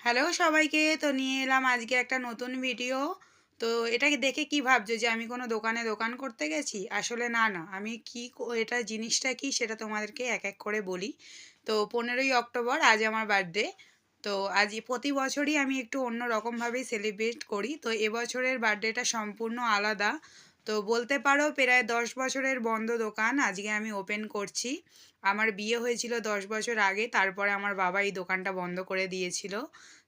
Hello সবাইকে, তো নিয়ে এলাম আজকে একটা নতুন ভিডিও। তো এটাকে দেখে কি ভাবছো যে আমি কোনো দোকানে দোকান করতে গেছি? আসলে না না, আমি কি এটা জিনিসটা কি সেটা তোমাদেরকে এক এক করে বলি। তো 15ই অক্টোবর আজ আমার বার্থডে। তো আজ প্রতি বছরই আমি একটু অন্য রকমভাবেই সেলিব্রেট করি, তো এবছরের বার্থডেটা সম্পূর্ণ আলাদা। তো বলতে পারো প্রায় 10 বছরের বন্ধ দোকান আজকে আমি ওপেন করছি। আমার বিয়ে হয়েছিল 10 বছর আগে, তারপরে আমার বাবা এই দোকানটা বন্ধ করে দিয়েছিল।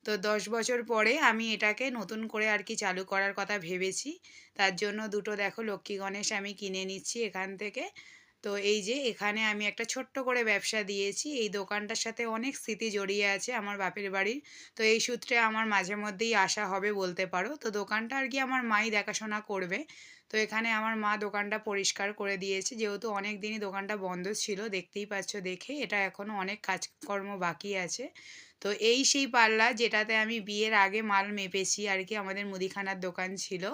তো 10 বছর পরে আমি এটাকে নতুন করে আর কি চালু করার কথা ভেবেছি। তার জন্য দুটো দেখো লক্ষ্মী গণেশ আমি কিনে নিচ্ছি এখান থেকে। তো এই যে এখানে আমি একটা ছোট্ট করে ব্যবসা দিয়েছি, এই দোকানটার সাথে অনেক স্মৃতি জড়িয়ে আছে আমার বাপের বাড়ির। তো এই সূত্রে আমার মাঝে মধ্যেই আসা হবে বলতে পারো। তো দোকানটা আর কি আমার মাই দেখাশোনা করবে। তো এখানে আমার মা দোকানটা পরিষ্কার করে দিয়েছে, যেহেতু অনেক দিনই দোকানটা বন্ধ ছিল, দেখতেই পাচ্ছ দেখে এটা এখনও অনেক কাজকর্ম বাকি আছে। তো এই সেই পাল্লা যেটাতে আমি বিয়ের আগে মাল মেপেছি আর কি, আমাদের মুদিখানার দোকান ছিল।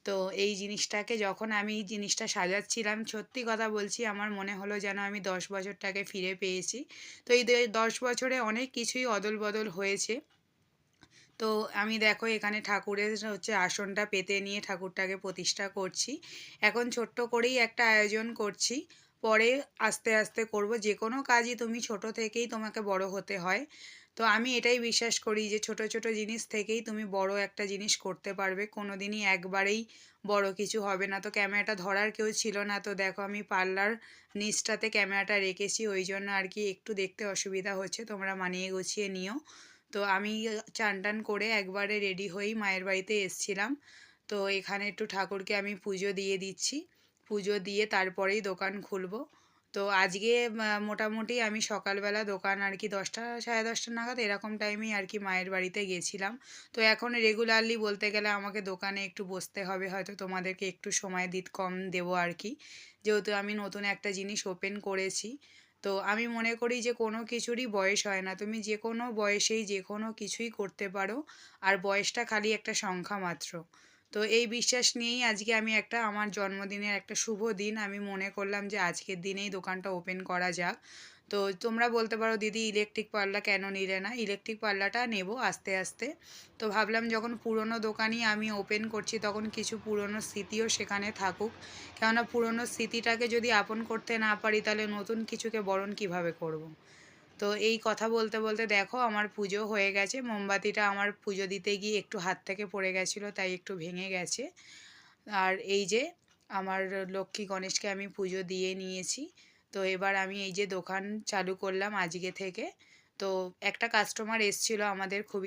তো এই জিনিসটাকে যখন আমি এই জিনিসটা সাজাচ্ছিলাম, সত্যি কথা বলছি আমার মনে হলো যেন আমি 10 বছরটাকে ফিরে পেয়েছি। তো এই 10 বছরে অনেক কিছুই অদল বদল হয়েছে। তো আমি দেখো এখানে ঠাকুরের হচ্ছে আসনটা পেতে নিয়ে ঠাকুরটাকে প্রতিষ্ঠা করছি। এখন ছোট্ট করেই একটা আয়োজন করছি, পরে আস্তে আস্তে করব। যে কোনো কাজই তুমি ছোট থেকেই তোমাকে বড় হতে হয়। তো আমি এটাই বিশ্বাস করি যে ছোট ছোট জিনিস থেকেই তুমি বড় একটা জিনিস করতে পারবে, কোনো দিনই একবারেই বড় কিছু হবে না। তো ক্যামেরাটা ধরার কেউ ছিল না, তো দেখো আমি পার্লার নিচটাতে ক্যামেরাটা রেখেছি, ওই জন্য আর কি একটু দেখতে অসুবিধা হচ্ছে, তোমরা মানিয়ে গুছিয়ে নিও। তো আমি চান টান করে একবারে রেডি হয়েই মায়ের বাড়িতে এসছিলাম। তো এখানে একটু ঠাকুরকে আমি পুজো দিয়ে দিচ্ছি, পুজো দিয়ে তারপরেই দোকান খুলবো। তো আজকে মোটামুটি আমি সকালবেলা দোকান আর কি 10টা সাড়ে 10টা নাগাদ এরকম টাইমেই আর কি মায়ের বাড়িতে গেছিলাম। তো এখন রেগুলারলি বলতে গেলে আমাকে দোকানে একটু বসতে হবে, হয়তো তোমাদেরকে একটু সময় কম দেবো আর কি, যেহেতু আমি নতুন একটা জিনিস ওপেন করেছি। তো আমি মনে করি যে কোনো কিছুরই বয়স হয় না, তুমি যে কোনো বয়সেই যে কোনো কিছুই করতে পারো। আর বয়সটা খালি একটা সংখ্যা মাত্র। তো এই বিশ্বাস নিয়েই আজকে আমি একটা আমার জন্মদিনের একটা শুভ দিন আমি মনে করলাম যে আজকের দিনেই দোকানটা ওপেন করা যাক। তো তোমরা বলতে পারো দিদি ইলেকট্রিক পাল্লা কেন নিলে না? ইলেকট্রিক পাল্লাটা নেব আস্তে আস্তে। তো ভাবলাম যখন পুরনো দোকানই আমি ওপেন করছি তখন কিছু পুরনো স্মৃতিও সেখানে থাকুক। কেননা পুরনো স্মৃতিটাকে যদি আপন করতে না পারি তাহলে নতুন কিছুকে বরণ কিভাবে করব। তো এই কথা বলতে বলতে দেখো আমার পুজো হয়ে গেছে, মোমবাতিটা আমার পুজো দিতে গিয়ে একটু হাত থেকে পড়ে গেছিলো তাই একটু ভেঙে গেছে। আর এই যে আমার লক্ষ্মী গণেশকে আমি পুজো দিয়ে নিয়েছি। তো এবার আমি এই যে দোকান চালু করলাম আজকে থেকে। তো একটা কাস্টমার এসছিল আমাদের, খুবই